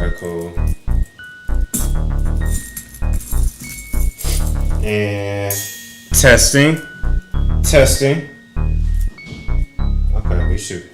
Okay, cool. And testing. Okay, we should.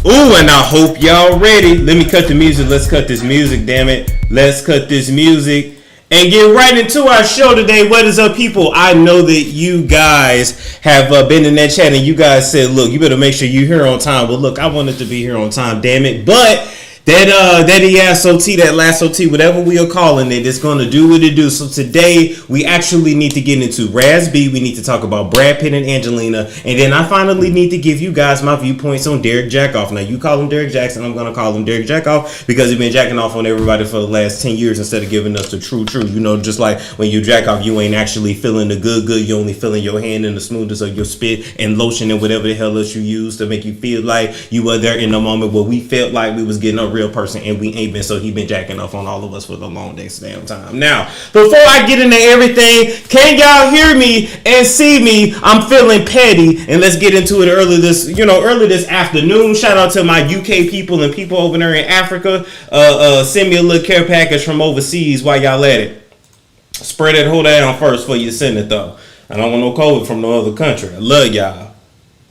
Ooh, and I hope y'all ready. Let me cut the music. Let's cut this music, damn it. Let's cut this music and get right into our show today. What is up, people? I know that you guys have been in that chat and you guys said, look, you better make sure you're here on time. Well, look, I wanted to be here on time, damn it. But that ESOT, that last OT, whatever we are calling it, it's going to do what it do. So today we actually need to get into RAZ. We need to talk about Brad Pitt and Angelina, and then I finally need to give you guys my viewpoints on Derrick Jaxn. Now you call him Derrick Jaxn, I'm going to call him Derrick Jaxn because he's been jacking off on everybody for the last 10 years instead of giving us the true. You know, just like when you jack off, you ain't actually feeling the good. You only feeling your hand and the smoothness of your spit and lotion and whatever the hell else you use to make you feel like you were there in the moment where we felt like we was getting a real person, and we ain't been. So he been jacking off on all of us for the long damn time. Now, before I get into everything, can y'all hear me and see me? I'm feeling petty, and let's get into it early this afternoon. Shout out to my UK people and people over there in Africa. Send me a little care package from overseas while y'all at it. Spread it, hold that on first before you send it though. I don't want no COVID from no other country. I love y'all.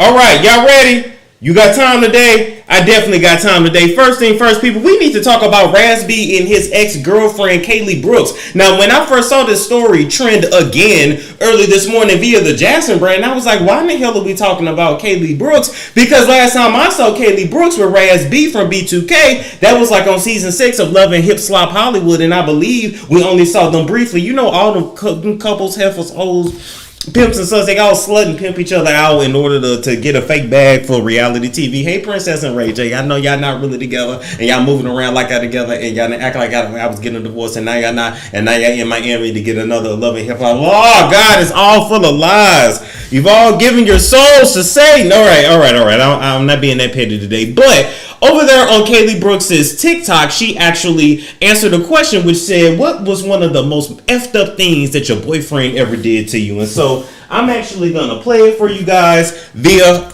All right, y'all ready? You got time today? I definitely got time today. First thing first, people, we need to talk about RAZ and his ex-girlfriend, Kaylee Brooks. Now, when I first saw this story trend again early this morning via the Jackson brand, I was like, why in the hell are we talking about Kaylee Brooks? Because last time I saw Kaylee Brooks with RAZ from B2K, that was like on season 6 of Love and Hip Slop Hollywood, and I believe we only saw them briefly. You know, all them couples, heifers, hoes, pimps and suns, they all slut and pimp each other out in order to get a fake bag for reality TV. Hey, Princess and Ray J, I know y'all not really together, and y'all moving around like y'all together, and y'all act like I was getting a divorce, and now y'all not, and now y'all in Miami to get another Love and Hip Hop. Oh God, it's all full of lies. You've all given your souls to Satan. All right. I'm not being that petty today, but over there on Kaylee Brooks's TikTok, she actually answered a question which said, what was one of the most effed up things that your boyfriend ever did to you? And so I'm actually going to play it for you guys via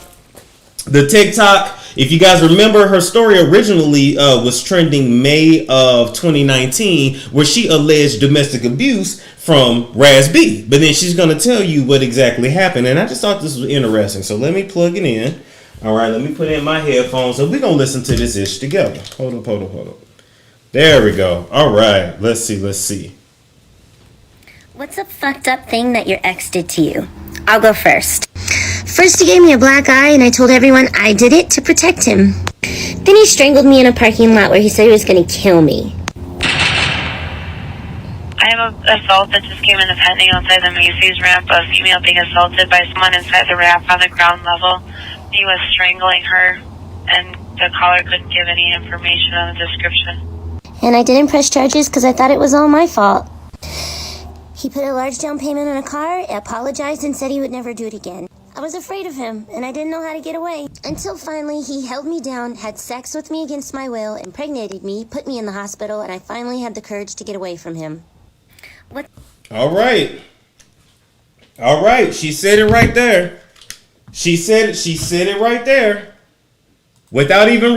the TikTok. If you guys remember, her story originally was trending May of 2019, where she alleged domestic abuse from RAZ. But then she's going to tell you what exactly happened. And I just thought this was interesting. So let me plug it in. All right, let me put in my headphones. So we're going to listen to this ish together. Hold up. There we go. All right, let's see. What's a fucked up thing that your ex did to you? I'll go first. First, he gave me a black eye, and I told everyone I did it to protect him. Then he strangled me in a parking lot where he said he was going to kill me. I have an assault that just came in the pending outside the Macy's ramp. A female being assaulted by someone inside the ramp on the ground level. He was strangling her, and the caller couldn't give any information on the description. And I didn't press charges because I thought it was all my fault. He put a large down payment on a car, apologized, and said he would never do it again. I was afraid of him, and I didn't know how to get away. Until finally, he held me down, had sex with me against my will, impregnated me, put me in the hospital, and I finally had the courage to get away from him. What? All right. She said it right there. She said it right there. without even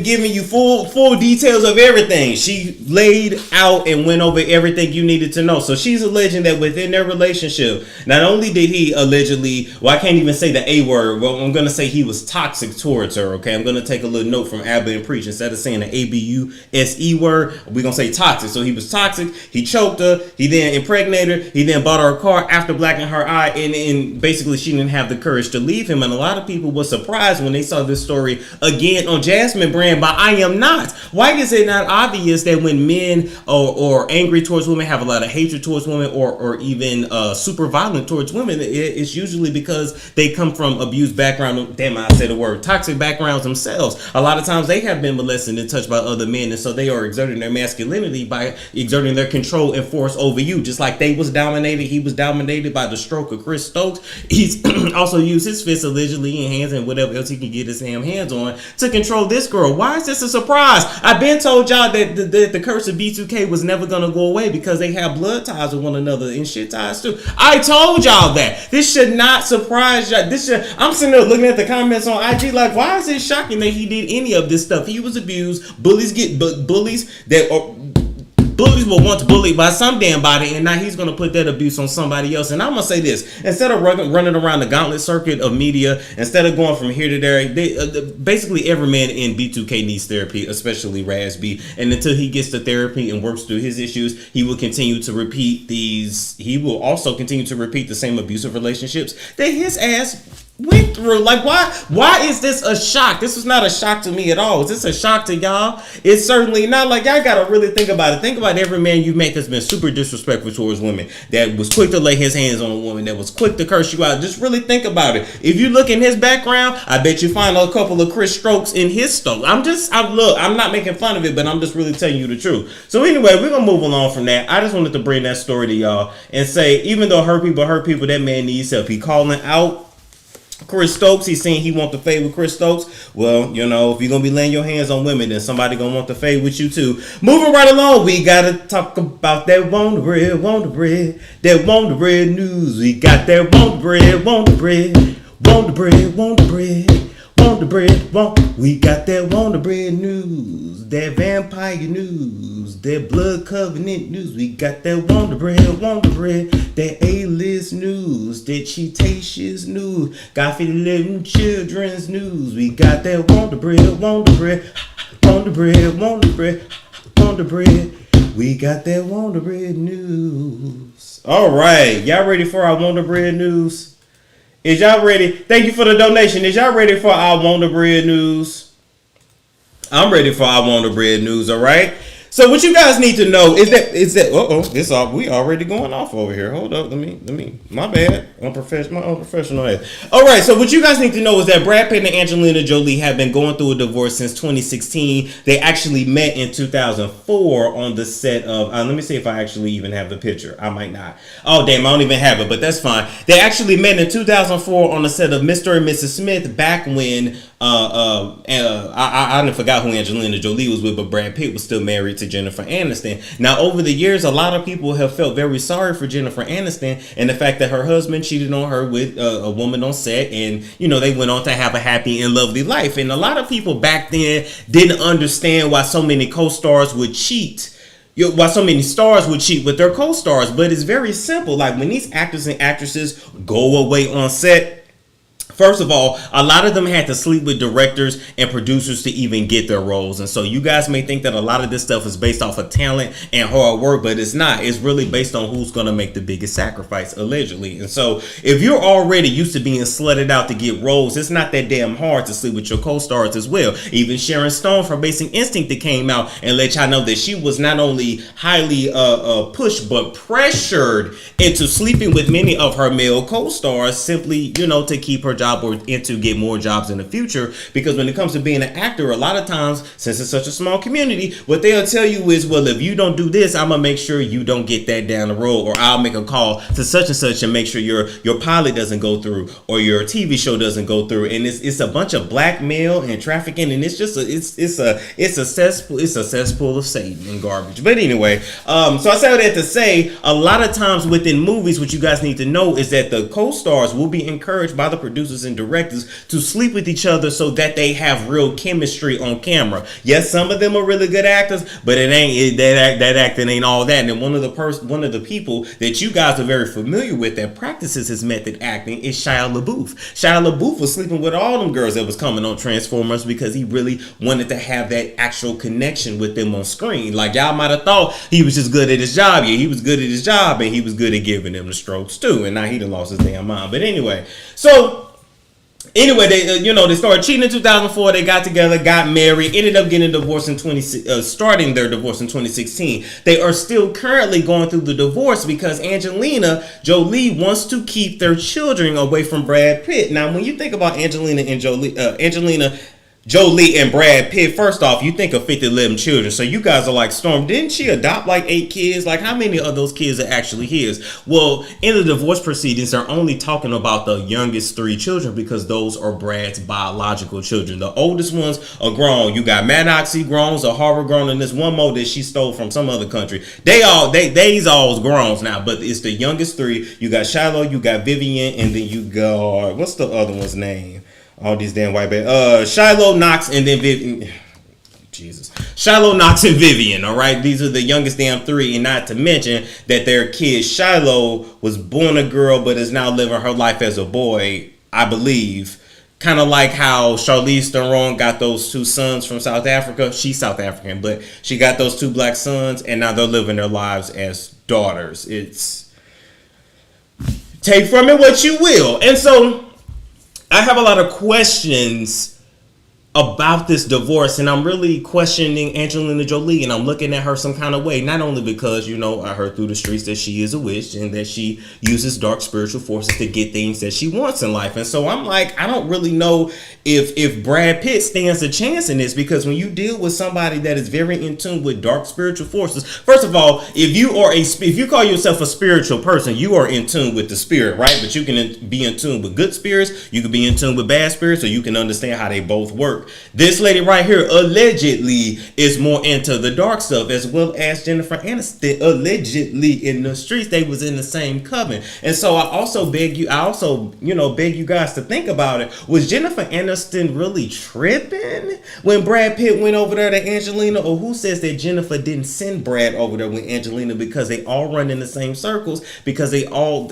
giving you full details of everything. She laid out and went over everything you needed to know. So she's alleging that within their relationship, not only did he allegedly, well, I can't even say the A word, well, I'm gonna say he was toxic towards her. Okay, I'm gonna take a little note from Abba and Preach. Instead of saying the ABUSE word, we're gonna say toxic. So he was toxic. He choked her. He then impregnated her. He then bought her a car after blacking her eye, and basically she didn't have the courage to leave him. And a lot of people were surprised when they saw this story again on Jasmine brand, but I am not. Why is it not obvious that when men or angry towards women, have a lot of hatred towards women, or even super violent towards women, it's usually because they come from abused background. Damn, I said the word toxic backgrounds themselves. A lot of times they have been molested and touched by other men, and so they are exerting their masculinity by exerting their control and force over you. Just like he was dominated by the stroke of Chris Stokes. He's also used his fists allegedly in hands and whatever else he can get his damn hands on to control this girl. Why is this a surprise? I've been told y'all that the curse of B2K was never gonna go away because they have blood ties with one another and shit ties too. I told y'all that. This should not surprise y'all. I'm sitting there looking at the comments on IG like, why is it shocking that he did any of this stuff? He was abused. Bullies were once bullied by some damn body, and now he's going to put that abuse on somebody else. And I'm going to say this, instead of running around the gauntlet circuit of media, instead of going from here to there, basically every man in B2K needs therapy, especially RAZ. And until he gets to therapy and works through his issues, he will continue to repeat the same abusive relationships that his ass went through. Like, why is this a shock? This is not a shock to me at all. Is this a shock to y'all? It's certainly not. Like, y'all gotta really think about it. Think about every man you met that's been super disrespectful towards women, that was quick to lay his hands on a woman, that was quick to curse you out. Just really think about it. If you look in his background, I bet you find a couple of Chris Strokes in his stoke. I'm not making fun of it, but I'm just really telling you the truth. So anyway, we're gonna move along from that. I just wanted to bring that story to y'all and say, even though hurt people, that man needs help. He calling out Chris Stokes. He's saying he want to fade with Chris Stokes. Well, you know, if you're gonna be laying your hands on women, then somebody gonna want to fade with you too. Moving right along, we gotta talk about that Wonder Bread news. We got that Wonder Bread. We got that Wonder Bread news, that vampire news, that blood covenant news. We got that Wonder Bread, that A-list news, that Cheetaceous news, got 50 children's news. We got that Wonder Bread. We got that Wonder Bread news. All right, y'all ready for our Wonder Bread news? Is y'all ready? Thank you for the donation. Is y'all ready for our Wonder Bread news? I'm ready for our Wonder Bread news, all right? So what you guys need to know is that we already going off over here. Hold up, let me my bad. Unprofessional ass. All right, so what you guys need to know is that Brad Pitt and Angelina Jolie have been going through a divorce since 2016. They actually met in 2004 on the set of let me see if I actually even have the picture. I might not. Oh damn, I don't even have it, but that's fine. They actually met in 2004 on the set of Mr. and Mrs. Smith, back when I forgot who Angelina Jolie was with, but Brad Pitt was still married to Jennifer Aniston. Now, over the years, a lot of people have felt very sorry for Jennifer Aniston and the fact that her husband cheated on her with a woman on set, and they went on to have a happy and lovely life. And a lot of people back then didn't understand why so many co-stars would cheat. Why so many stars would cheat with their co-stars. But it's very simple. Like, when these actors and actresses go away on set, first of all, a lot of them had to sleep with directors and producers to even get their roles. And so you guys may think that a lot of this stuff is based off of talent and hard work, but it's not. It's really based on who's going to make the biggest sacrifice, allegedly. And so if you're already used to being slutted out to get roles, it's not that damn hard to sleep with your co-stars as well. Even Sharon Stone from Basic Instinct that came out and let y'all know that she was not only highly pushed, but pressured into sleeping with many of her male co-stars simply, to keep her job or to get more jobs in the future. Because when it comes to being an actor, a lot of times, since it's such a small community, what they'll tell you is, well, if you don't do this, I'm gonna make sure you don't get that down the road, or I'll make a call to such and such and make sure your pilot doesn't go through, or your TV show doesn't go through. And it's a bunch of blackmail and trafficking, and it's just it's a cesspool of Satan and garbage. But anyway, so I say all that to say, a lot of times within movies, what you guys need to know is that the co-stars will be encouraged by the producers producers and directors to sleep with each other so that they have real chemistry on camera. Yes, some of them are really good actors, but that acting ain't all that. And then one of the people that you guys are very familiar with that practices his method acting is Shia LaBeouf. Shia LaBeouf was sleeping with all them girls that was coming on Transformers because he really wanted to have that actual connection with them on screen. Like, y'all might have thought he was just good at his job. Yeah, he was good at his job, and he was good at giving them the strokes too. And now he done lost his damn mind. But anyway, they started cheating in 2004. They got together, got married, ended up getting divorced in starting their divorce in 2016. They are still currently going through the divorce because Angelina Jolie wants to keep their children away from Brad Pitt. Now, when you think about Angelina Jolie and Brad Pitt, first off, you think of 50-11 children. So you guys are like, Storm, didn't she adopt like 8 kids? Like, how many of those kids are actually his? Well, in the divorce proceedings, they're only talking about the youngest 3 children because those are Brad's biological children. The oldest ones are grown. You got Maddox grown, Zahara grown, and this one more that she stole from some other country. They's all grown now, but it's the youngest 3. You got Shiloh, you got Vivian, and then you got, what's the other one's name? All these damn white babies. Shiloh, Knox, and then Vivian. Jesus. Shiloh, Knox, and Vivian. All right. These are the youngest damn 3. And not to mention that their kid Shiloh was born a girl, but is now living her life as a boy, I believe. Kind of like how Charlize Theron got those 2 sons from South Africa. She's South African, but she got those 2 black sons, and now they're living their lives as daughters. It's, take from it what you will. And so I have a lot of questions about this divorce, and I'm really questioning Angelina Jolie, and I'm looking at her some kind of way, not only because, I heard through the streets that she is a witch and that she uses dark spiritual forces to get things that she wants in life. And so I'm like, I don't really know if Brad Pitt stands a chance in this, because when you deal with somebody that is very in tune with dark spiritual forces, first of all, if you call yourself a spiritual person, you are in tune with the spirit, right? But you can be in tune with good spirits, you can be in tune with bad spirits, or you can understand how they both work. This lady right here allegedly is more into the dark stuff, as well as Jennifer Aniston. Allegedly in the streets, they was in the same coven. And so I also beg you guys to think about it. Was Jennifer Aniston really tripping when Brad Pitt went over there to Angelina? Or who says that Jennifer didn't send Brad over there with Angelina because they all run in the same circles, because they all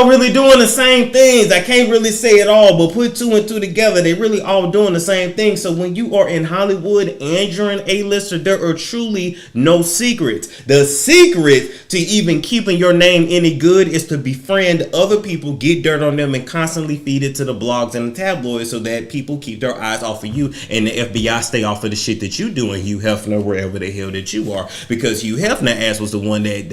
really doing the same things. I can't really say it all, but put 2 and 2 together, they really all doing the same thing. So when you are in Hollywood and you're an A-lister, there are truly no secrets. The secret to even keeping your name any good is to befriend other people, get dirt on them, and constantly feed it to the blogs and the tabloids so that people keep their eyes off of you and the FBI stay off of the shit that you doing, Hugh Hefner, wherever the hell that you are. Because Hugh Hefner ass was the one that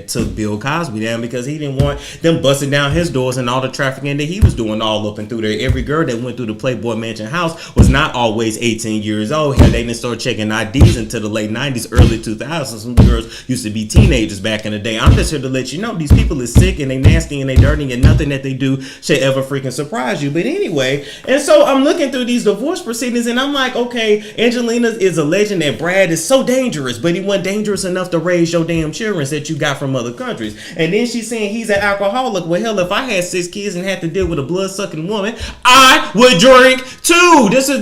took Bill Cosby down, because he didn't want them busting down his doors and all the trafficking that he was doing all up and through there. Every girl that went through the Playboy Mansion house was not always 18 years old. Hell, they didn't start checking IDs until the late 90s, early 2000s. Some girls used to be teenagers back in the day. I'm just here to let you know these people is sick and they nasty and they dirty, and nothing that they do should ever freaking surprise you. But anyway, and so I'm looking through these divorce proceedings, and I'm like, okay, Angelina is alleging that Brad is so dangerous, but he wasn't dangerous enough to raise your damn children that you got from other countries. And then she's saying he's an alcoholic. Well, hell, if I had 6 kids and had to deal with a blood-sucking woman, I would drink too. This is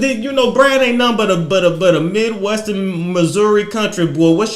Brad ain't nothing but a Midwestern Missouri country boy. What's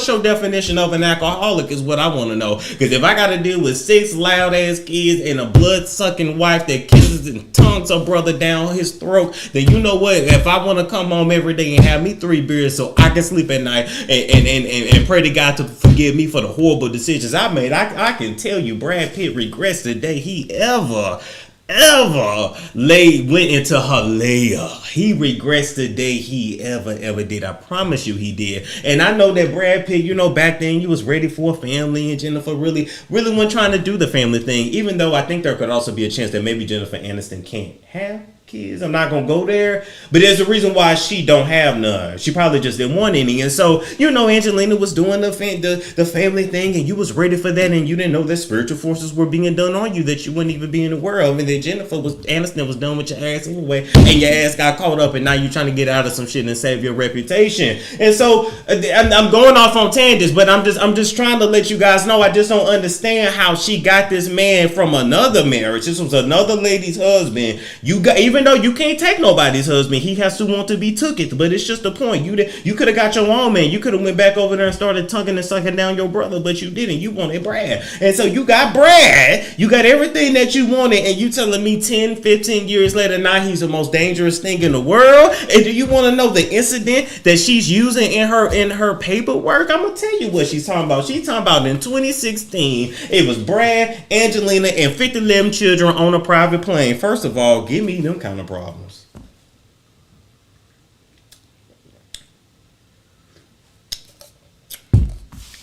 your definition of an alcoholic is what I want to know. Because if I got to deal with 6 loud-ass kids and a blood-sucking wife that kisses and tongues her brother down his throat, then you know what? If I want to come home every day and have me 3 beers so I can sleep at night and pray to God to forgive me for the horrible decisions I made, I can tell you Brad Pitt regrets the day he ever went into Halea. He regrets the day he ever did. I promise you he did. And I know that Brad Pitt, back then you was ready for a family, and Jennifer really wasn't trying to do the family thing, even though I think there could also be a chance that maybe Jennifer Aniston can't have kids. I'm not gonna go there, but there's a reason why she don't have none. She probably just didn't want any. And so, you know, Angelina was doing the family thing, and you was ready for that, and you didn't know that spiritual forces were being done on you that you wouldn't even be in the world. And then Aniston was done with your ass anyway, and your ass got caught up, and now you're trying to get out of some shit and save your reputation. And so I'm going off on tangents, but I'm just trying to let you guys know I just don't understand how she got this man from another marriage. This was another lady's husband. Even though you can't take nobody's husband, he has to want to be took it. But it's just the point. You could have got your own man. You could have went back over there and started tugging and sucking down your brother, but you didn't. You wanted Brad. And so you got Brad. You got everything that you wanted, and you telling me 10, 15 years later, now he's the most dangerous thing in the world? And do you want to know the incident that she's using in her paperwork? I'm going to tell you what she's talking about. She's talking about in 2016, it was Brad, Angelina, and 50 children on a private plane. First of all, give me them kind of problems.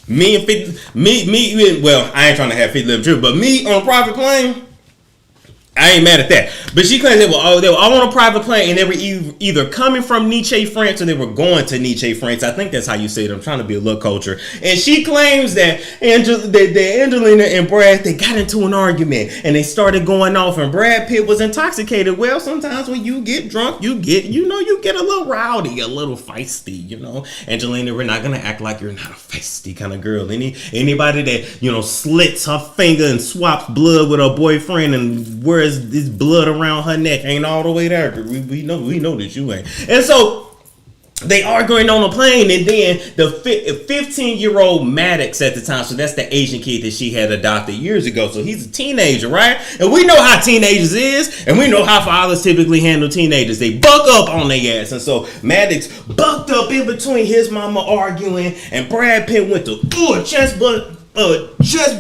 Well, I ain't trying to have 50 children, but me on a private plane, I ain't mad at that. But she claims they were all on a private plane, and they were either coming from Nice, France, or they were going to Nice, France. I think that's how you say it. I'm trying to be a little culture. And she claims that Angelina and Brad, they got into an argument, and they started going off, and Brad Pitt was intoxicated. Well, sometimes when you get drunk, you get a little rowdy, a little feisty, you know. Angelina, we're not going to act like you're not a feisty kind of girl. Anybody that, you know, slits her finger and swaps blood with her boyfriend and wears this blood around her neck ain't all the way there. We know that you ain't. And so they arguing on a plane, and then the 15-year-old Maddox at the time, so that's the Asian kid that she had adopted years ago. So he's a teenager, right? And we know how teenagers is, and we know how fathers typically handle teenagers. They buck up on their ass. And so Maddox bucked up in between his mama arguing, and Brad Pitt went to chest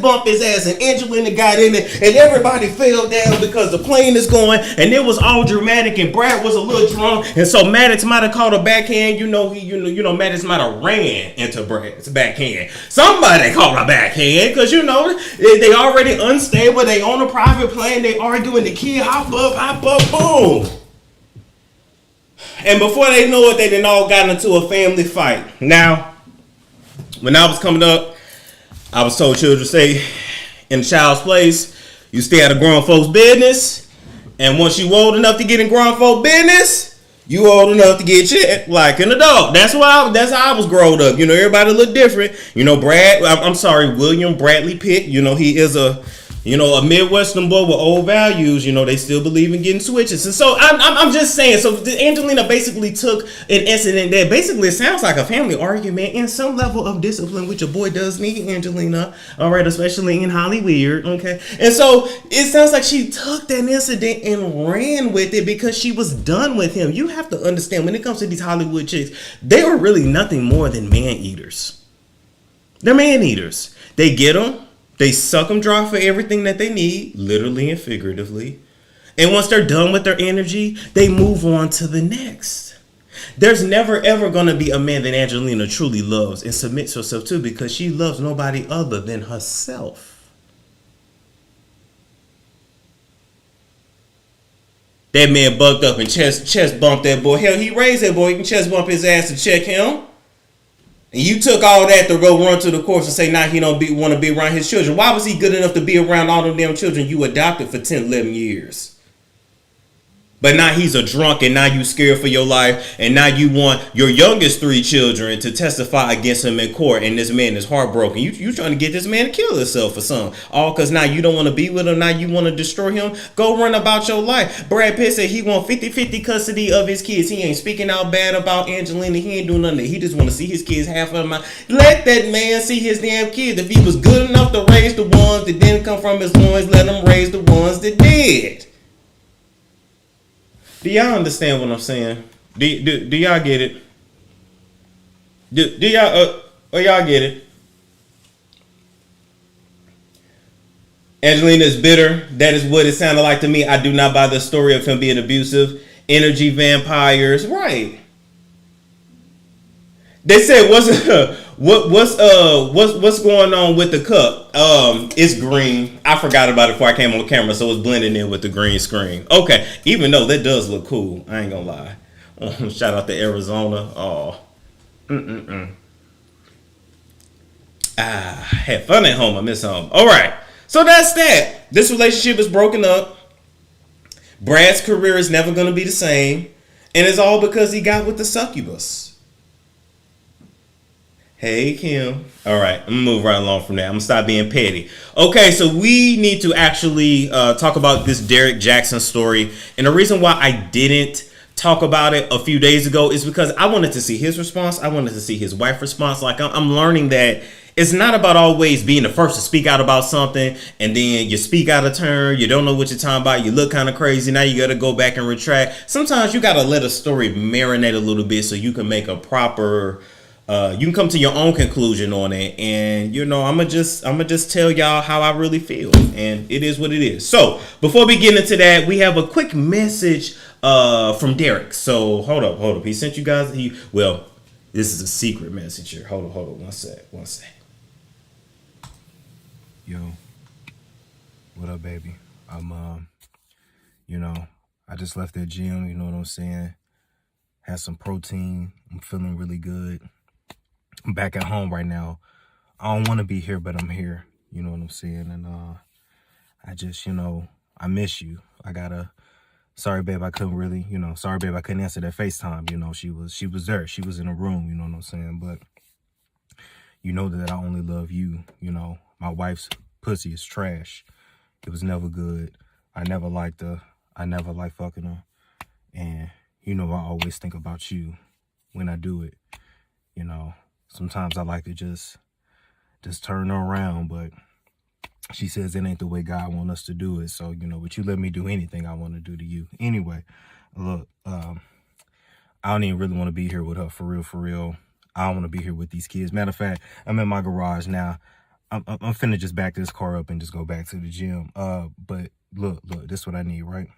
bump his ass, and Angelina got in it, and everybody fell down because the plane is going, and it was all dramatic, and Brad was a little drunk, and so Maddox might have caught a backhand. Maddox might have ran into Brad's backhand. Somebody caught a backhand, because they already unstable, they on a private plane, they arguing, the kid hop up, boom. And before they know it, they done all got into a family fight. Now, when I was coming up, I was told children stay in a child's place. You stay out of grown folks' business. And once you old enough to get in grown folks' business, you old enough to get checked like an adult. That's how I was growing up. You know, everybody look different. You know, William Bradley Pitt, he is a Midwestern boy with old values. They still believe in getting switches. And so I'm just saying, so Angelina basically took an incident that basically sounds like a family argument and some level of discipline, which a boy does need, Angelina. All right, especially in Hollywood. Okay. And so it sounds like she took that incident and ran with it because she was done with him. You have to understand, when it comes to these Hollywood chicks, they are really nothing more than man eaters. They're man eaters. They get them. They suck them dry for everything that they need, literally and figuratively. And once they're done with their energy, they move on to the next. There's never, ever going to be a man that Angelina truly loves and submits herself to, because she loves nobody other than herself. That man bucked up and chest bumped that boy. Hell, he raised that boy. You can chest bump his ass to check him. And you took all that to go run to the courts and say now he don't want to be around his children. Why was he good enough to be around all them damn children you adopted for 10, 11 years? But now he's a drunk, and now you scared for your life, and now you want your youngest 3 children to testify against him in court, and this man is heartbroken. You trying to get this man to kill himself or something. All because now you don't want to be with him, now you want to destroy him. Go run about your life. Brad Pitt said he want 50-50 custody of his kids. He ain't speaking out bad about Angelina. He ain't doing nothing. He just want to see his kids half of them. Let that man see his damn kids. If he was good enough to raise the ones that didn't come from his loins, let him raise the ones that did. Do y'all understand what I'm saying? Do y'all get it? Do y'all get it? Angelina is bitter. That is what it sounded like to me. I do not buy the story of him being abusive. Energy vampires, right? They said what's going on with the cup? It's green. I forgot about it before I came on camera, so it's blending in with the green screen. Okay, even though that does look cool, I ain't gonna lie. Shout out to Arizona. Oh, had fun at home. I miss home. All right, so that's that. This relationship is broken up. Brad's career is never gonna be the same, and it's all because he got with the succubus. Hey, Kim. All right, I'm gonna move right along from that. I'm gonna stop being petty. Okay, so we need to actually talk about this Derrick Jaxn story, and the reason why I didn't talk about it a few days ago is because I wanted to see his response. I wanted to see his wife's response. Like I'm learning that it's not about always being the first to speak out about something, and then you speak out of turn. You don't know what you're talking about. You look kind of crazy. Now you got to go back and retract. Sometimes you got to let a story marinate a little bit so you can make a proper. You can come to your own conclusion on it, and I'm gonna just tell y'all how I really feel, and it is what it is. So before we get into that, we have a quick message from Derrick. So hold up. He sent you guys. This is a secret message here. Hold on. One sec. Yo, what up, baby? I'm I just left that gym. You know what I'm saying? Had some protein. I'm feeling really good. I'm back at home right now. I don't want to be here, but I'm here. You know what I'm saying? And I just, I miss you. Sorry, babe, I couldn't really, sorry, babe, I couldn't answer that FaceTime. She was there. She was in a room, you know what I'm saying? But you know that I only love you. My wife's pussy is trash. It was never good. I never liked her. I never liked fucking her. And, I always think about you when I do it. Sometimes I like to just turn her around, but she says it ain't the way God wants us to do it. So, but you let me do anything I want to do to you. Anyway, look, I don't even really want to be here with her, for real. I don't want to be here with these kids. Matter of fact, I'm in my garage now. I'm finna just back this car up and just go back to the gym. But look, this is what I need, right?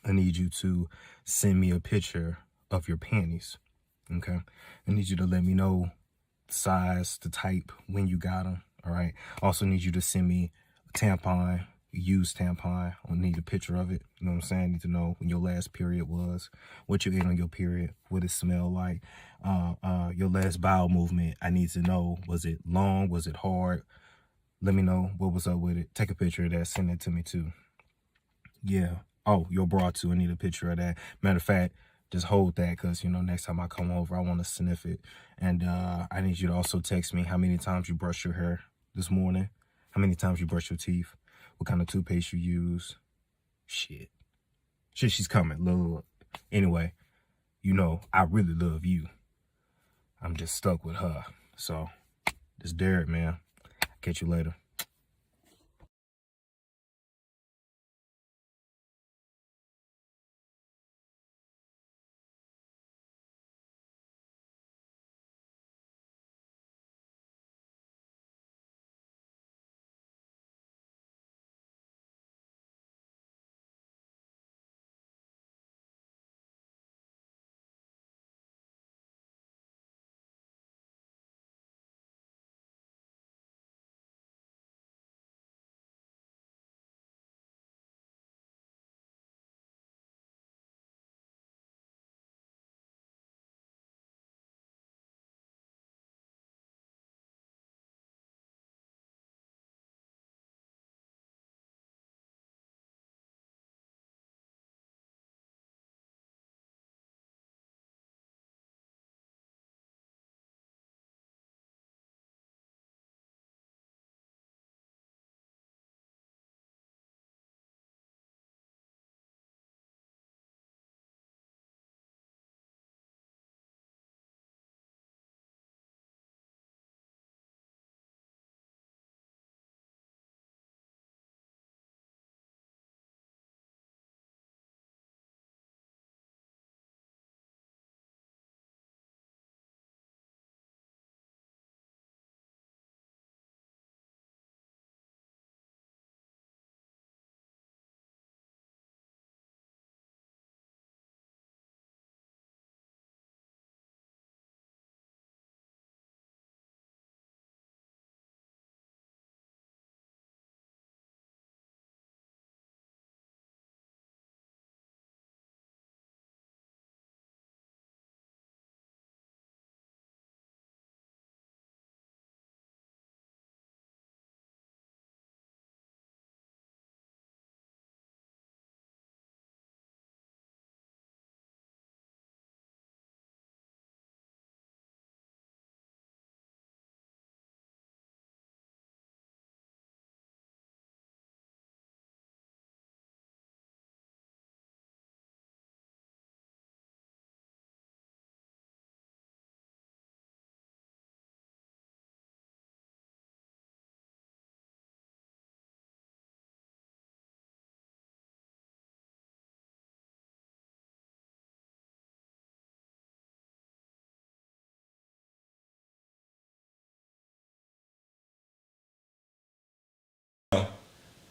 I need you to send me a picture of your panties, okay? I need you to let me know the size, the type, when you got them, all right? Also need you to send me a tampon, a used tampon. I need a picture of it, you know what I'm saying? I need to know when your last period was, what you ate on your period, what it smelled like, your last bowel movement. I need to know, was it long, was it hard? Let me know what was up with it. Take a picture of that, send it to me too. Yeah. Oh, your bra too. I need a picture of that. Matter of fact, just hold that because, next time I come over, I want to sniff it. And I need you to also text me how many times you brush your hair this morning, how many times you brush your teeth, what kind of toothpaste you use. Shit, she's coming. Look. Anyway, I really love you. I'm just stuck with her. So, this Derrick, man. Catch you later.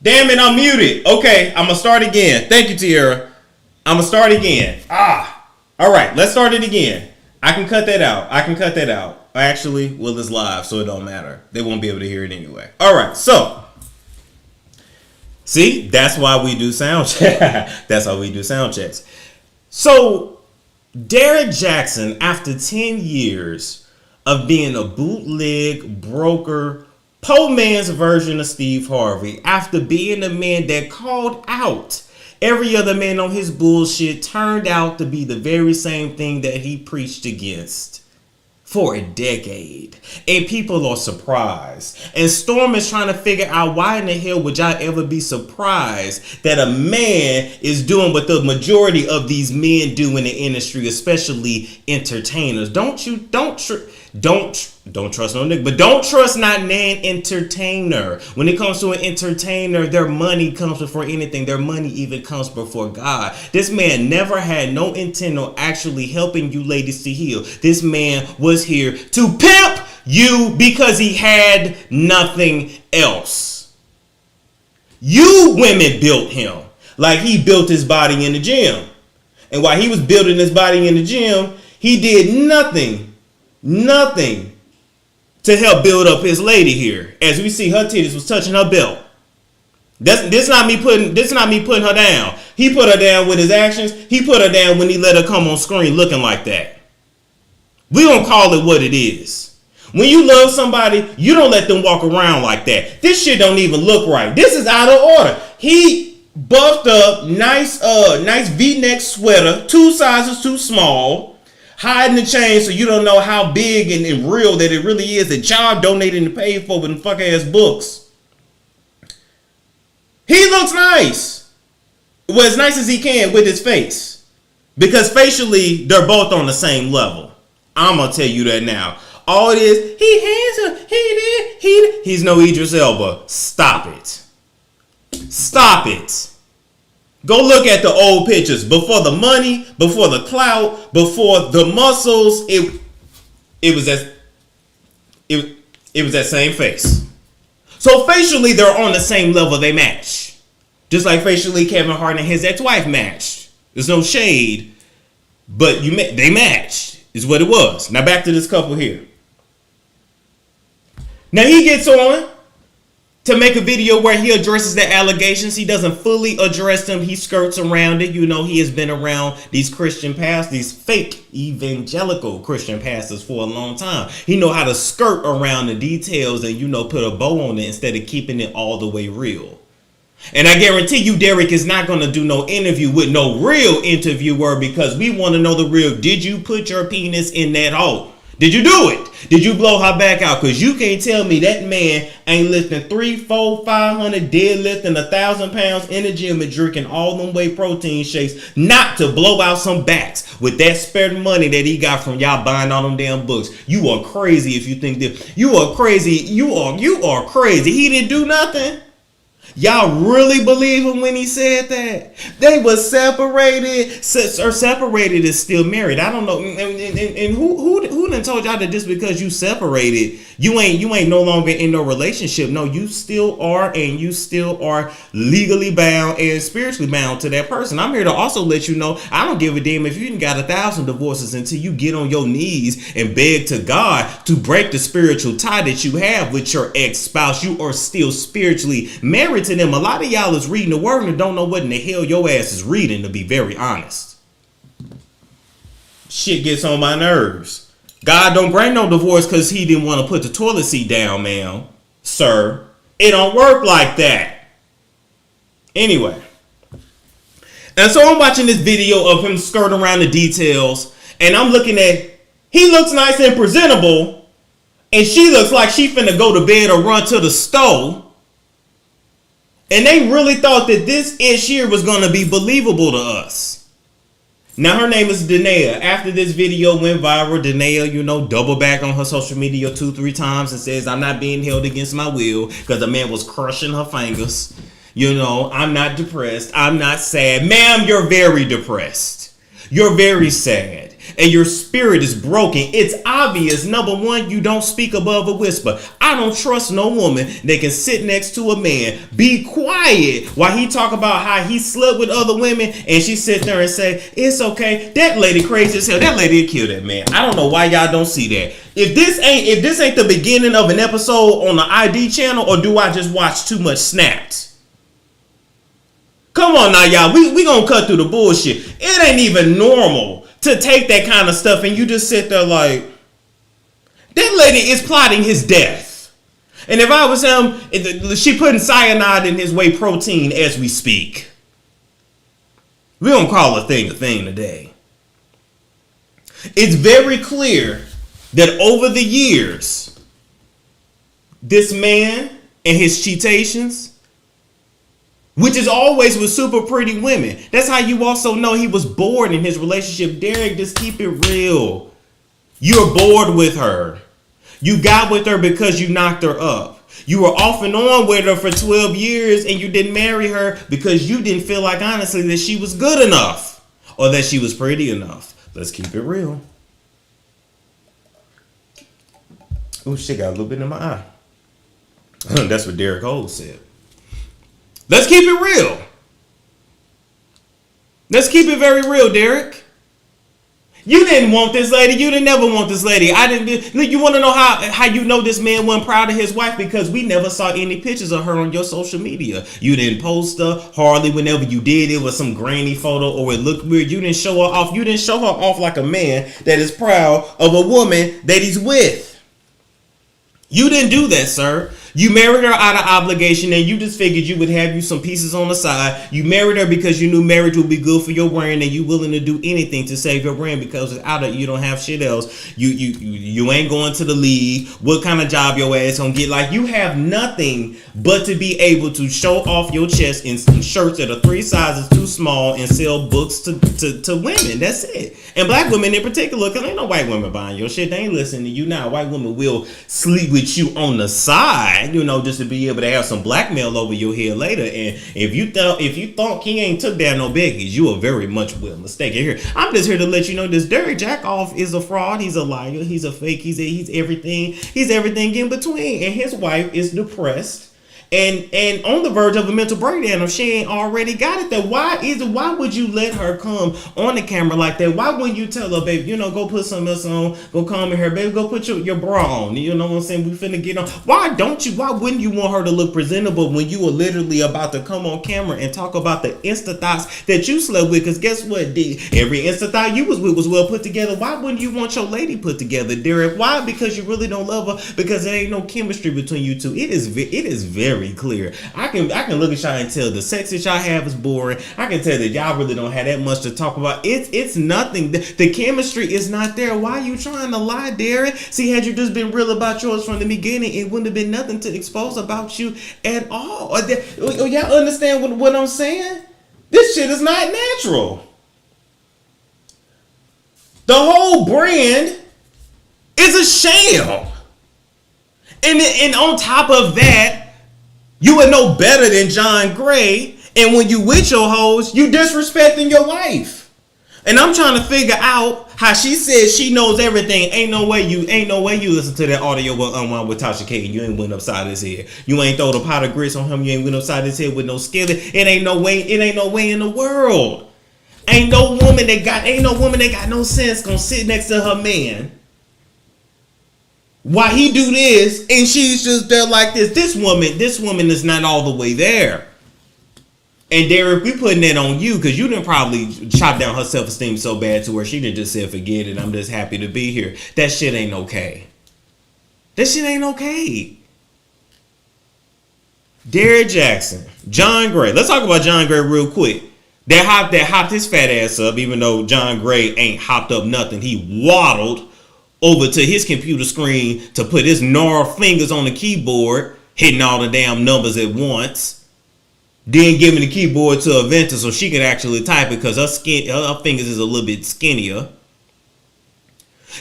Damn it, I'm muted. Okay, I'm gonna start again. Thank you, Tiara. I'm gonna start again. All right, let's start it again. I can cut that out. Actually, well, it's live, so it don't matter. They won't be able to hear it anyway. All right, so see, that's why we do sound checks. That's how we do sound checks. So Derrick Jaxn, after 10 years of being a bootleg broker, poor man's version of Steve Harvey, after being a man that called out every other man on his bullshit, turned out to be the very same thing that he preached against for a decade. And people are surprised. And Storm is trying to figure out, why in the hell would y'all ever be surprised that a man is doing what the majority of these men do in the industry, especially entertainers. Don't trust no nigga, but don't trust not nan entertainer. When it comes to an entertainer, their money comes before anything. Their money even comes before God. This man never had no intent on actually helping you ladies to heal. This man was here to pimp you because he had nothing else. You women built him like he built his body in the gym. And while he was building his body in the gym, he did nothing to help build up his lady here. As we see, her titties was touching her belt. This not me putting her down. He put her down with his actions. He put her down when he let her come on screen looking like that. We don't call it what it is. When you love somebody, you don't let them walk around like that. This shit don't even look right. This is out of order. He buffed up, nice V-neck sweater, 2 sizes too small, hiding the chain so you don't know how big and real that it really is that y'all donated and paid for with them fuck ass books. He looks nice. Well, as nice as he can with his face. Because facially, they're both on the same level. I'm going to tell you that now. All it is, he handsome, he's no Idris Elba. Stop it. Stop it. Go look at the old pictures. Before the money, before the clout, before the muscles, it was that same face. So facially, they're on the same level. They match. Just like facially, Kevin Hart and his ex-wife matched. There's no shade, but they matched is what it was. Now back to this couple here. Now he gets on to make a video where he addresses the allegations. He doesn't fully address them. He skirts around it. You know, he has been around these Christian pastors, these fake evangelical Christian pastors for a long time. He know how to skirt around the details and, you know, put a bow on it instead of keeping it all the way real. And I guarantee you, Derrick is not going to do no interview with no real interviewer because we want to know the real. Did you put your penis in that hole? Did you do it? Did you blow her back out? Because you can't tell me that man ain't lifting 300, 400, 500, deadlifting 1,000 pounds in the gym and drinking all them whey protein shakes not to blow out some backs with that spare money that he got from y'all buying all them damn books. You are crazy if you think that. You are crazy. You are crazy. He didn't do nothing. Y'all really believe him when he said that? They were separated, or separated is still married. I don't know. And who done told y'all that just because you separated, you ain't no longer in no relationship? No, you still are, and you still are legally bound and spiritually bound to that person. I'm here to also let you know, I don't give a damn if you done got 1,000 divorces until you get on your knees and beg to God to break the spiritual tie that you have with your ex-spouse. You are still spiritually married to them. A lot of y'all is reading the word and don't know what in the hell your ass is reading, to be very honest. Shit gets on my nerves. God don't bring no divorce because he didn't want to put the toilet seat down, ma'am. Sir, it don't work like that. Anyway. And so I'm watching this video of him skirting around the details, and I'm looking at, he looks nice and presentable, and she looks like she finna go to bed or run to the stove. And they really thought that this ish here was going to be believable to us. Now, her name is Danae. After this video went viral, Danae, you know, double back on her social media 2-3 times and says, I'm not being held against my will because the man was crushing her fingers. You know, I'm not depressed. I'm not sad. Ma'am, you're very depressed. You're very sad. and your spirit is broken, it's obvious. Number one, you don't speak above a whisper. I don't trust no woman that can sit next to a man, be quiet while he talk about how he slept with other women, and she sit there and say, it's okay. That lady crazy as hell. That lady would kill that man. I don't know why y'all don't see that. If this ain't the beginning of an episode on the ID channel, or do I just watch too much Snapped? Come on now, y'all. We gonna cut through the bullshit. It ain't even normal to take that kind of stuff and you just sit there like, that lady is plotting his death. And if I was him, she putting cyanide in his whey protein as we speak. We don't call a thing today. It's very clear that over the years, this man and his cheatations, which is always with super pretty women. That's how you also know he was bored in his relationship. Derrick, just keep it real. You're bored with her. You got with her because you knocked her up. You were off and on with her for 12 years and you didn't marry her because you didn't feel like, honestly, that she was good enough or that she was pretty enough. Let's keep it real. Oh, shit, got a little bit in my eye. That's what Derrick Cole said. Let's keep it real. Let's keep it very real, Derrick. You didn't want this lady. You didn't never want this lady. You want to know how you know this man wasn't proud of his wife? Because we never saw any pictures of her on your social media. You didn't post her hardly. Whenever you did, it was some grainy photo or it looked weird. You didn't show her off. You didn't show her off like a man that is proud of a woman that he's with. You didn't do that, sir. You married her out of obligation and you just figured you would have you some pieces on the side. You married her because you knew marriage would be good for your brand and you willing to do anything to save your brand because without it, you don't have shit else. You ain't going to the league. What kind of job your ass gonna get? Like, you have nothing but to be able to show off your chest in some shirts that are 3 sizes too small and sell books to women. That's it. And black women in particular, because ain't no white women buying your shit. They ain't listening to you now. White women will sleep with you on the side, just to be able to have some blackmail over your head later. And if you thought he ain't took down no biggies, you are very much well mistaken. Here, I'm just here to let you know this Derrick Jaxn is a fraud. He's a liar. He's a fake. He's everything. He's everything in between. And his wife is depressed and on the verge of a mental breakdown if she ain't already got it. That why would you let her come on the camera like that? Why wouldn't you tell her, babe, go put something else on, go comb her hair, baby, go put your bra on, you know what I'm saying, we finna get on. Why wouldn't you want her to look presentable when you were literally about to come on camera and talk about the insta thoughts that you slept with? Because guess what, every insta thought you was with was well put together. Why wouldn't you want your lady put together, Derrick? Why? Because you really don't love her, because there ain't no chemistry between you two. It is very clear. I can look at y'all and tell the sex that y'all have is boring. I can tell that y'all really don't have that much to talk about. It's nothing. The chemistry is not there. Why are you trying to lie, Derrick? See, had you just been real about yours from the beginning, it wouldn't have been nothing to expose about you at all. Y'all understand what I'm saying? This shit is not natural. The whole brand is a sham. And on top of that, you would know better than John Gray, and when you with your hoes, you disrespecting your wife. And I'm trying to figure out how she says she knows everything. Ain't no way you listen to that audio with Tasha K and you ain't went upside his head. You ain't throw the pot of grits on him. You ain't went upside his head with no skillet. It ain't no way in the world. Ain't no woman that got no sense gonna sit next to her man why he do this and she's just there like this. This woman is not all the way there. And Derrick, we putting that on you because you didn't probably chop down her self-esteem so bad to where she didn't just say, forget it, I'm just happy to be here. That shit ain't okay. Derrick Jaxn, John Gray. Let's talk about John Gray real quick. That hopped his fat ass up, even though John Gray ain't hopped up nothing. He waddled over to his computer screen to put his gnarled fingers on the keyboard, hitting all the damn numbers at once. Then giving the keyboard to Aventa so she could actually type it because her fingers is a little bit skinnier.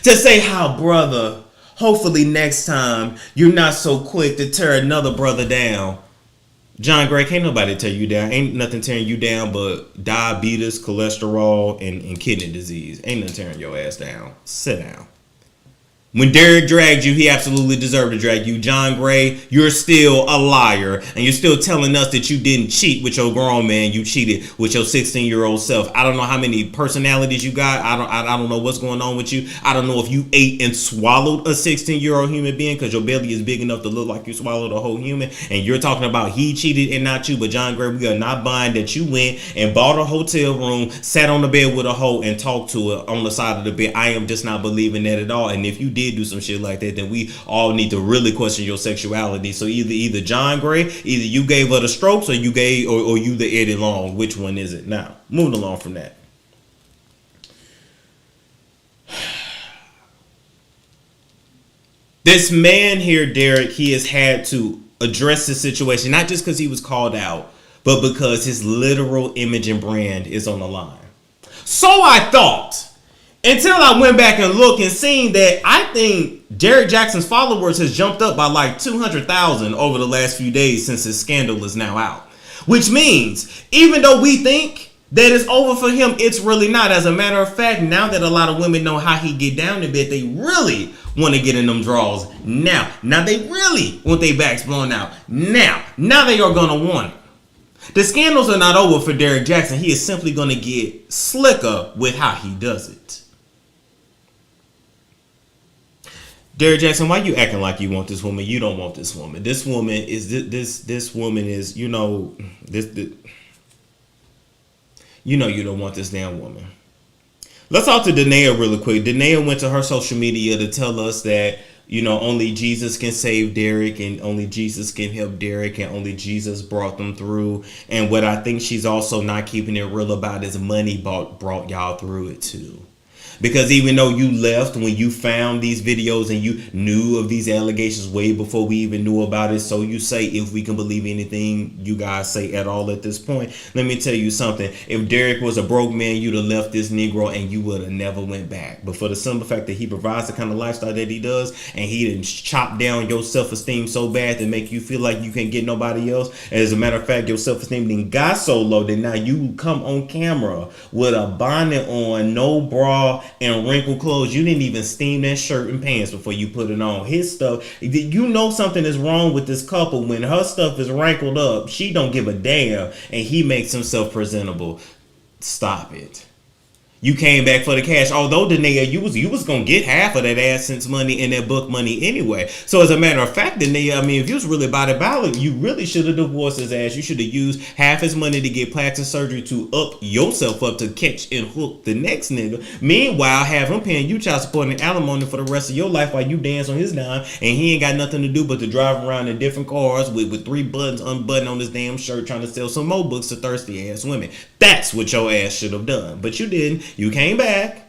To say how, brother, hopefully next time you're not so quick to tear another brother down. John Gray, can't nobody tear you down. Ain't nothing tearing you down but diabetes, cholesterol, and kidney disease. Ain't nothing tearing your ass down. Sit down. When Derrick dragged you, he absolutely deserved to drag you. John Gray, you're still a liar. And you're still telling us that you didn't cheat with your grown man. You cheated with your 16-year-old self. I don't know how many personalities you got. I don't know what's going on with you. I don't know if you ate and swallowed a 16-year-old human being, because your belly is big enough to look like you swallowed a whole human. And you're talking about he cheated and not you. But John Gray, we are not buying that you went and bought a hotel room, sat on the bed with a hoe, and talked to her on the side of the bed. I am just not believing that at all. And if you did do some shit like that, then we all need to really question your sexuality. So either John Gray, either you gave her the strokes, or you gave or you the Eddie Long. Which one is it? Now, moving along from that. This man here, Derrick, he has had to address this situation, not just because he was called out, but because his literal image and brand is on the line. So I thought, until I went back and looked and seen that I think Derrick Jaxn's followers has jumped up by like 200,000 over the last few days since his scandal is now out. Which means, even though we think that it's over for him, it's really not. As a matter of fact, now that a lot of women know how he get down a bit, they really want to get in them draws now. Now they really want their backs blown out. Now they are going to want it. The scandals are not over for Derrick Jaxn. He is simply going to get slicker with how he does it. Derrick Jaxn, why you acting like you want this woman? You don't want this woman. This woman is this woman is, you know, you know you don't want this damn woman. Let's talk to Danae really quick. Danae went to her social media to tell us that, you know, only Jesus can save Derrick, and only Jesus can help Derrick, and only Jesus brought them through. And what I think she's also not keeping it real about is money brought y'all through it too. Because even though you left when you found these videos and you knew of these allegations way before we even knew about it, so you say, if we can believe anything you guys say at all at this point, let me tell you something. If Derrick was a broke man, you'd have left this Negro and you would have never went back. But for the simple fact that he provides the kind of lifestyle that he does, and he didn't chop down your self-esteem so bad to make you feel like you can't get nobody else. As a matter of fact, your self-esteem then got so low that now you come on camera with a bonnet on, no bra, and wrinkled clothes. You didn't even steam that shirt and pants before you put it on. His stuff, you know something is wrong with this couple when her stuff is wrinkled up. She don't give a damn, and he makes himself presentable. Stop it. You came back for the cash. Although, Danae, you was gonna get half of that AdSense money and that book money anyway. So as a matter of fact, Danae, I mean, if you was really about it, you really should have divorced his ass. You should have used half his money to get plastic surgery to up yourself up to catch and hook the next nigga. Meanwhile, have him paying you child support and alimony for the rest of your life while you dance on his dime, and he ain't got nothing to do but to drive around in different cars with 3 buttons unbuttoned on his damn shirt, trying to sell some more books to thirsty ass women. That's what your ass should have done, but you didn't. You came back.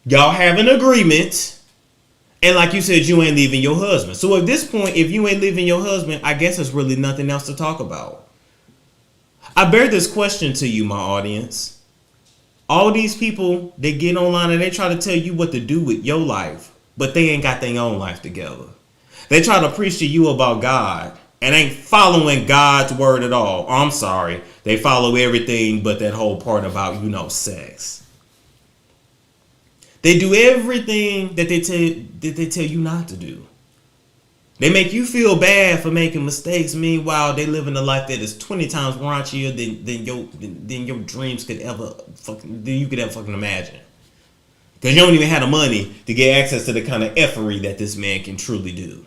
Y'all have an agreement. And like you said, you ain't leaving your husband. So at this point, if you ain't leaving your husband, I guess there's really nothing else to talk about. I bear this question to you, my audience. All these people, they get online and they try to tell you what to do with your life, but they ain't got their own life together. They try to preach to you about God and ain't following God's word at all. I'm sorry. They follow everything but that whole part about, you know, sex. They do everything that they tell you not to do. They make you feel bad for making mistakes. Meanwhile, they live in a life that is 20 times raunchier than your dreams could ever fucking imagine. Because you don't even have the money to get access to the kind of effery that this man can truly do.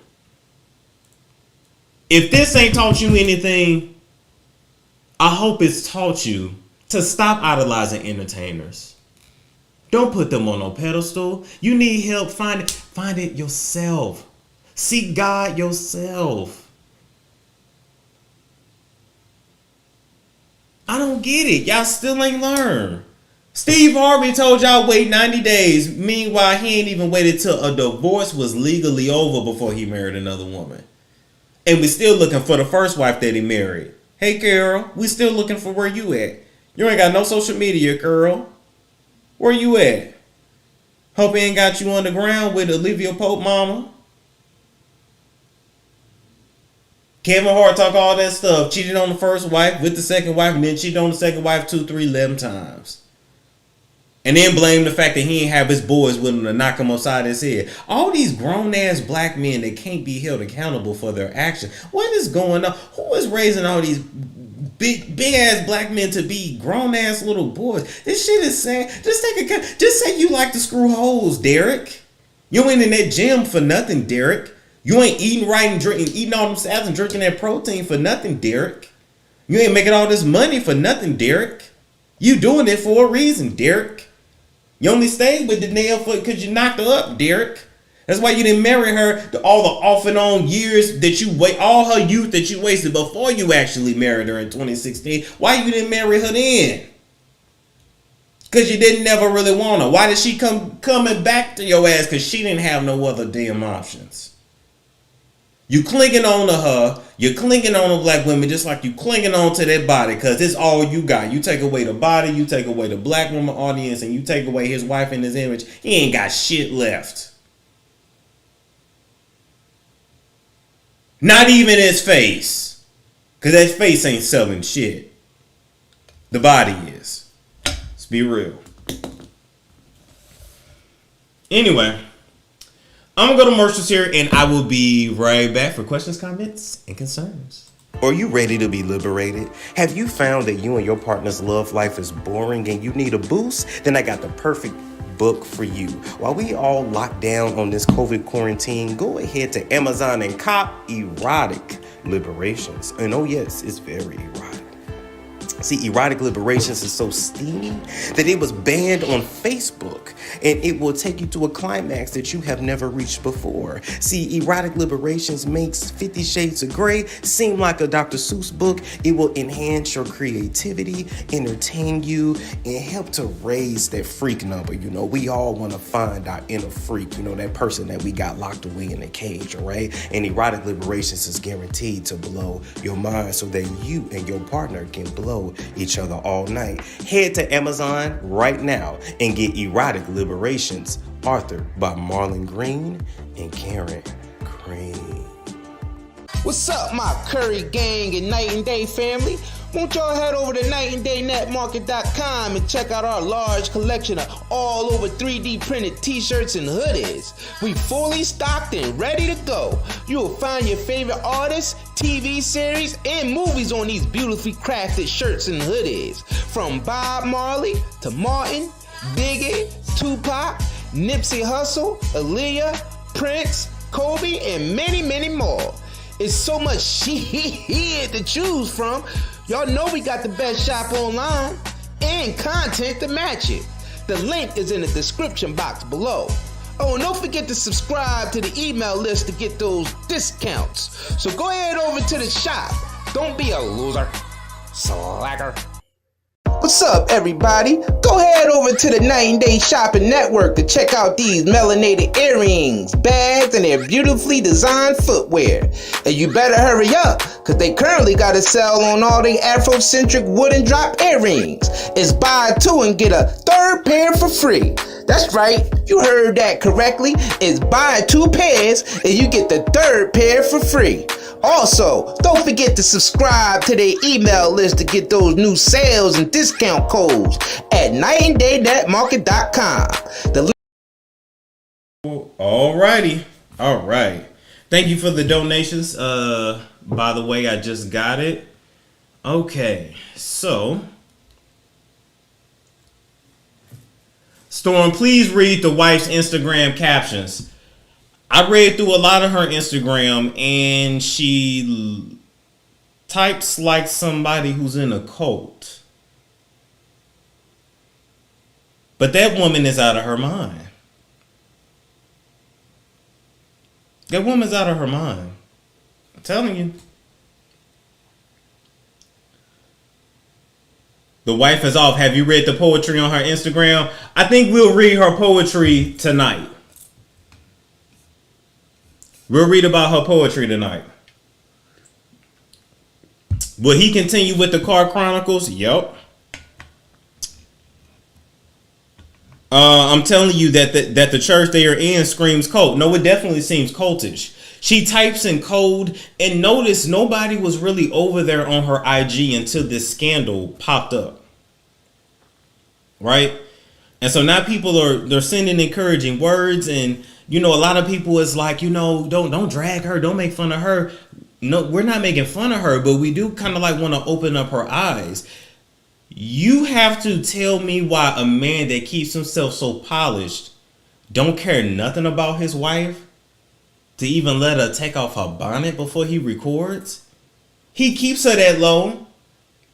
If this ain't taught you anything, I hope it's taught you to stop idolizing entertainers. Don't put them on no pedestal. You need help. Find it yourself. Seek God yourself. I don't get it. Y'all still ain't learned. Steve Harvey told y'all wait 90 days. Meanwhile, he ain't even waited till a divorce was legally over before he married another woman. And we still looking for the first wife that he married. Hey, Carol, we still looking for where you at. You ain't got no social media, girl. Where you at? Hope he ain't got you on the ground with Olivia Pope mama. Kevin Hart talk all that stuff. Cheated on the first wife with the second wife, and then cheated on the second wife 2, 3, 11 times. And then blame the fact that he ain't have his boys with him to knock him upside his head. All these grown-ass black men that can't be held accountable for their actions. What is going on? Who is raising all these big-ass black men to be grown-ass little boys? This shit is sad. Just say you like to screw holes, Derrick. You ain't in that gym for nothing, Derrick. You ain't eating right and eating all them salads and drinking that protein for nothing, Derrick. You ain't making all this money for nothing, Derrick. You doing it for a reason, Derrick. You only stayed with the nail foot because you knocked her up, Derrick. That's why you didn't marry her all the off and on years that you wait, all her youth that you wasted before you actually married her in 2016. Why you didn't marry her then? Because you didn't never really want her. Why did she coming back to your ass? Because she didn't have no other damn options. You clinging on to her. You're clinging on to black women just like you clinging on to that body because it's all you got. You take away the body, you take away the black woman audience, and you take away his wife and his image. He ain't got shit left. Not even his face. Because that face ain't selling shit. The body is. Let's be real. Anyway. I'm going to go to commercials here, and I will be right back for questions, comments, and concerns. Are you ready to be liberated? Have you found that you and your partner's love life is boring and you need a boost? Then I got the perfect book for you. While we all locked down on this COVID quarantine, go ahead to Amazon and cop Erotic Liberations. And oh yes, it's very erotic. See, Erotic Liberations is so steamy that it was banned on Facebook, and it will take you to a climax that you have never reached before. See, Erotic Liberations makes 50 Shades of Grey seem like a Dr. Seuss book. It will enhance your creativity, entertain you, and help to raise that freak number. You know, we all want to find our inner freak, you know, that person that we got locked away in a cage, all right? And Erotic Liberations is guaranteed to blow your mind so that you and your partner can blow each other all night. Head to Amazon right now and get Erotic Liberations, authored by Marlon Green and Karen Green. What's up, my Curry gang and Night and Day family? Won't y'all head over to nightanddaynetmarket.com and check out our large collection of all over 3D printed t-shirts and hoodies. We fully stocked and ready to go. You will find your favorite artists, TV series, and movies on these beautifully crafted shirts and hoodies. From Bob Marley to Martin, Biggie, Tupac, Nipsey Hussle, Aaliyah, Prince, Kobe, and many, many more. It's so much shit to choose from. Y'all know we got the best shop online and content to match it. The link is in the description box below. Oh, and don't forget to subscribe to the email list to get those discounts. So go ahead over to the shop. Don't be a loser, slacker. What's up, everybody? Go head over to the Night and Day Shopping Network to check out these melanated earrings, bags, and their beautifully designed footwear. And you better hurry up, because they currently got a sale on all the Afrocentric wooden drop earrings. It's buy two and get a third pair for free. That's right, you heard that correctly. It's buy 2 pairs and you get the third pair for free. Also, don't forget to subscribe to their email list to get those new sales and discount codes at nightanddaynetmarket.com. Alrighty. All right. Thank you for the donations. By the way, I just got it. Okay, so Storm, please read the wife's Instagram captions. I read through a lot of her Instagram, and she types like somebody who's in a cult. But that woman is out of her mind. That woman's out of her mind. I'm telling you. The wife is off. Have you read the poetry on her Instagram? I think we'll read her poetry tonight. We'll read about her poetry tonight. Will he continue with the Car Chronicles? Yep. I'm telling you that the church they are in screams cult. No, it definitely seems cultish. She types in code, and notice nobody was really over there on her IG until this scandal popped up. Right? And so now people they're sending encouraging words, and you know, a lot of people is like, you know, don't drag her, don't make fun of her. No, we're not making fun of her, but we do kind of like want to open up her eyes. You have to tell me why a man that keeps himself so polished don't care nothing about his wife to even let her take off her bonnet before he records. He keeps her that low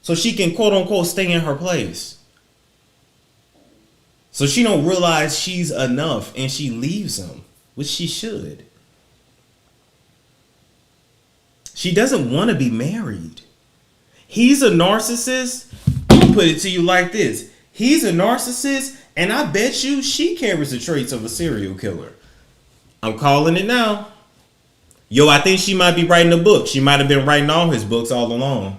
so she can quote unquote stay in her place. So she don't realize she's enough and she leaves him, which she should. She doesn't want to be married. He's a narcissist. I'm gonna put it to you like this. He's a narcissist, and I bet you she carries the traits of a serial killer. I'm calling it now. Yo, I think she might be writing a book. She might have been writing all his books all along.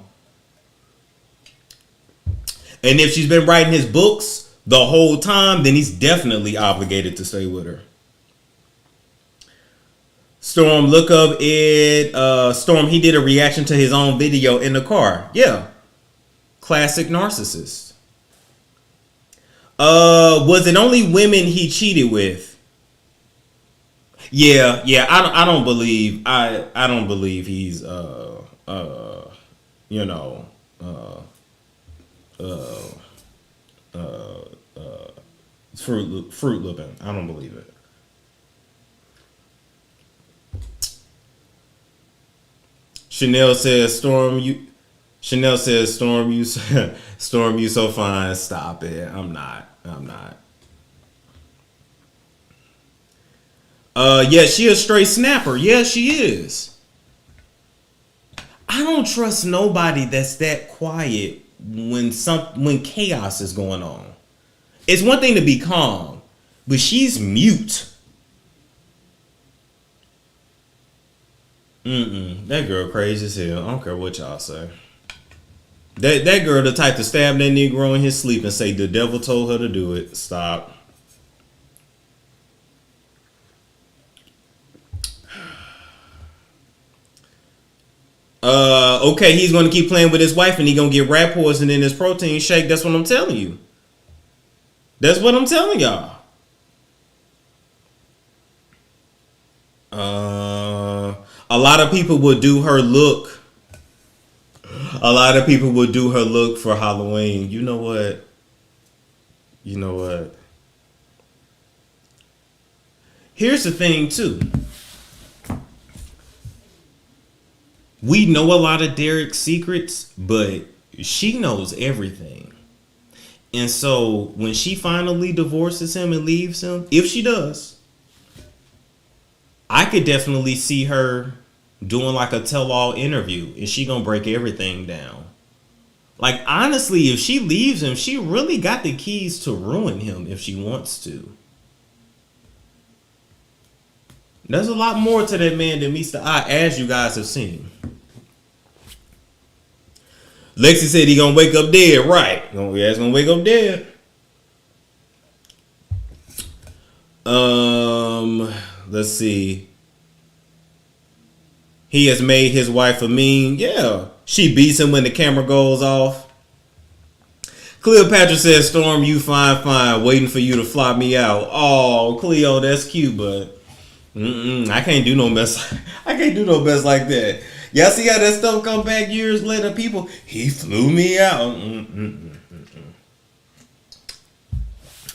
And if she's been writing his books the whole time, then he's definitely obligated to stay with her. Storm, look up it. Storm, he did a reaction to his own video in the car. Yeah. Classic narcissist. Was it only women he cheated with? Yeah. I don't believe he's fruit looping. I don't believe it. Chanel says Storm you so fine. Stop it. I'm not. Yeah, she a straight snapper. Yeah, she is. I don't trust nobody that's that quiet when chaos is going on. It's one thing to be calm, but she's mute. That girl crazy as hell. I don't care what y'all say. That girl the type to stab that Negro in his sleep and say the devil told her to do it. Stop. Okay, he's gonna keep playing with his wife and he gonna get rat poison in his protein shake. That's what I'm telling you. That's what I'm telling y'all. A lot of people would do her look. A lot of people would do her look for Halloween. You know what? Here's the thing too. We know a lot of Derrick's secrets, but she knows everything. And so when she finally divorces him and leaves him, if she does, I could definitely see her doing like a tell-all interview and she gonna break everything down. Like, honestly, if she leaves him, she really got the keys to ruin him if she wants to. There's a lot more to that man than meets the eye, as you guys have seen. Lexi said he gonna wake up dead, right? Yeah, he's gonna wake up dead. Let's see. He has made his wife a meme. Yeah. She beats him when the camera goes off. Cleopatra says, Storm, you fine, waiting for you to fly me out. Oh, Cleo, that's cute, but I can't do no mess. I can't do no mess like that. Y'all see how that stuff come back years later? People, he flew me out.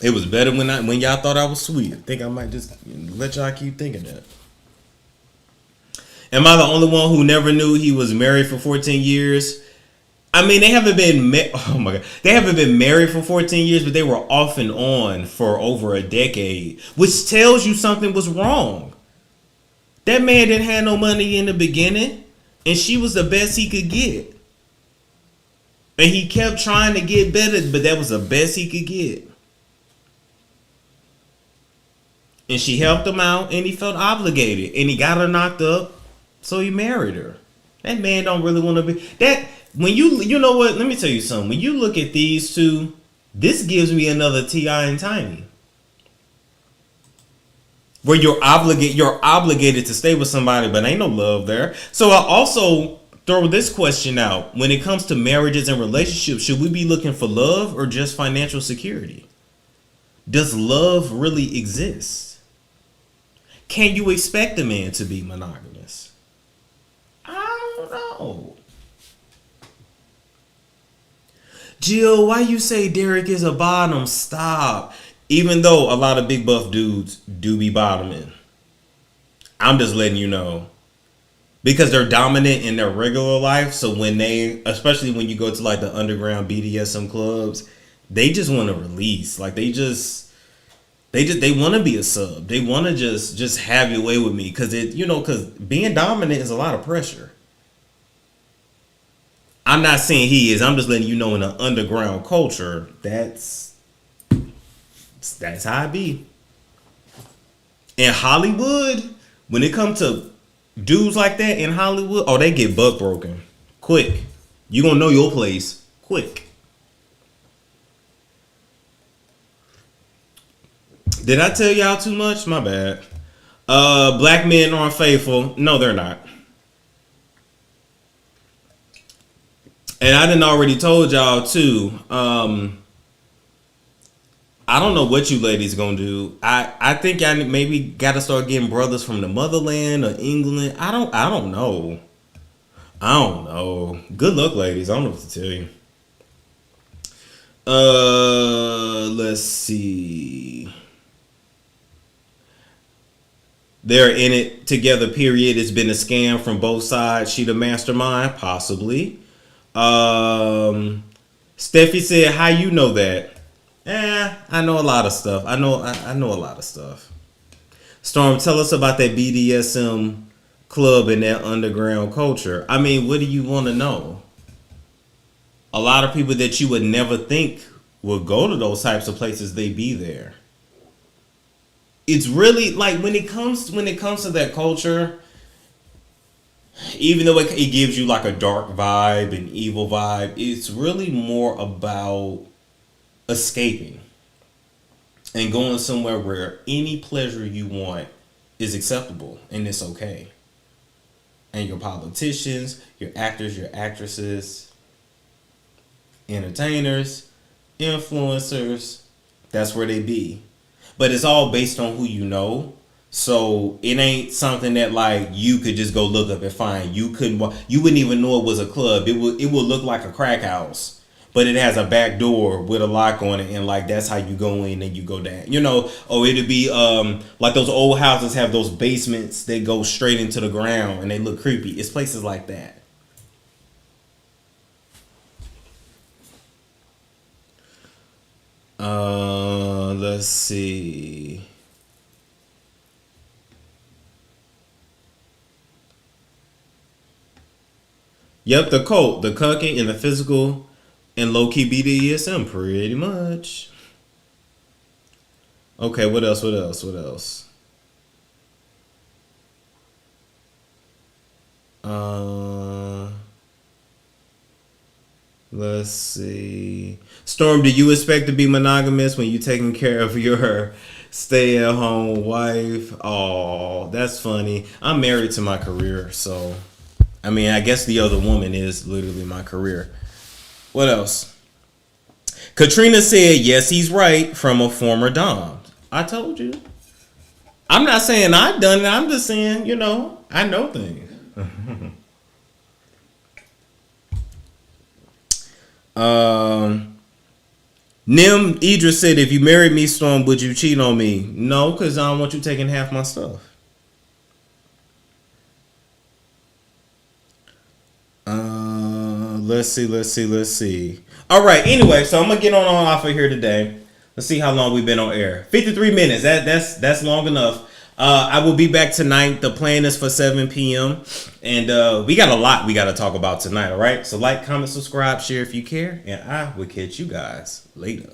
It was better when y'all thought I was sweet. I think I might just let y'all keep thinking that. Am I the only one who never knew he was married for 14 years? I mean, they haven't been they haven't been married for 14 years, but they were off and on for over a decade, which tells you something was wrong. That man didn't have no money in the beginning, and she was the best he could get. And he kept trying to get better, but that was the best he could get. And she helped him out, and he felt obligated, and he got her knocked up, so he married her. That man don't really want to be that. When you know what? Let me tell you something. When you look at these two, this gives me another T.I. and Tiny. where you're obligated to stay with somebody, but ain't no love there. So I also throw this question out. When it comes to marriages and relationships, should we be looking for love or just financial security? Does love really exist? Can you expect a man to be monogamous? I don't know. Jill, why you say Derrick is a bottom? Stop. Even though a lot of big buff dudes do be bottoming. I'm just letting you know. Because they're dominant in their regular life. So when they, especially when you go to like the underground BDSM clubs, they just want to release. Like they want to be a sub. They want to just have your way with me. Because because being dominant is a lot of pressure. I'm not saying he is. I'm just letting you know in the underground culture, that's how it be. In Hollywood, when it comes to dudes like that in Hollywood, oh, they get butt broken quick. You gonna know your place quick. Did I tell y'all too much? My bad. Black men aren't faithful. No, they're not. And I done already told y'all too. I don't know what you ladies gonna do. I think y'all maybe gotta start getting brothers from the motherland or England. I don't know. I don't know. Good luck, ladies. I don't know what to tell you. Let's see. They're in it together, period. It's been a scam from both sides. She the mastermind, possibly. Steffi said, how you know that? I know a lot of stuff. I know a lot of stuff. Storm, tell us about that BDSM club and that underground culture. I mean, what do you want to know? A lot of people that you would never think would go to those types of places, they be there. It's really like when it comes to that culture, even though it gives you like a dark vibe, an evil vibe, it's really more about escaping and going somewhere where any pleasure you want is acceptable and it's okay. And your politicians, your actors, your actresses, entertainers, influencers, that's where they be. But it's all based on who you know. So it ain't something that like you could just go look up and find. You wouldn't even know it was a club. It would look like a crack house, but it has a back door with a lock on it, and like that's how you go in and you go down. Or it'd be like those old houses have those basements that go straight into the ground and they look creepy. It's places like that. Let's see. Yep, the cult, the cucking, and the physical and low-key BDSM, pretty much. Okay, what else? Let's see. Storm, do you expect to be monogamous when you're taking care of your stay-at-home wife? Oh, that's funny. I'm married to my career, so I mean, I guess the other woman is literally my career. What else? Katrina said, yes, he's right, from a former Dom. I told you. I'm not saying I've done it. I'm just saying, I know things. Nim Idris said, if you married me, Storm, would you cheat on me? No, because I don't want you taking half my stuff. Let's see. All right. Anyway, so I'm gonna get on off of here today. Let's see how long we've been on air. 53 minutes. That's long enough. I will be back tonight. The plan is for 7 p.m. And we got a lot we got to talk about tonight. All right. So like, comment, subscribe, share if you care, and I will catch you guys later.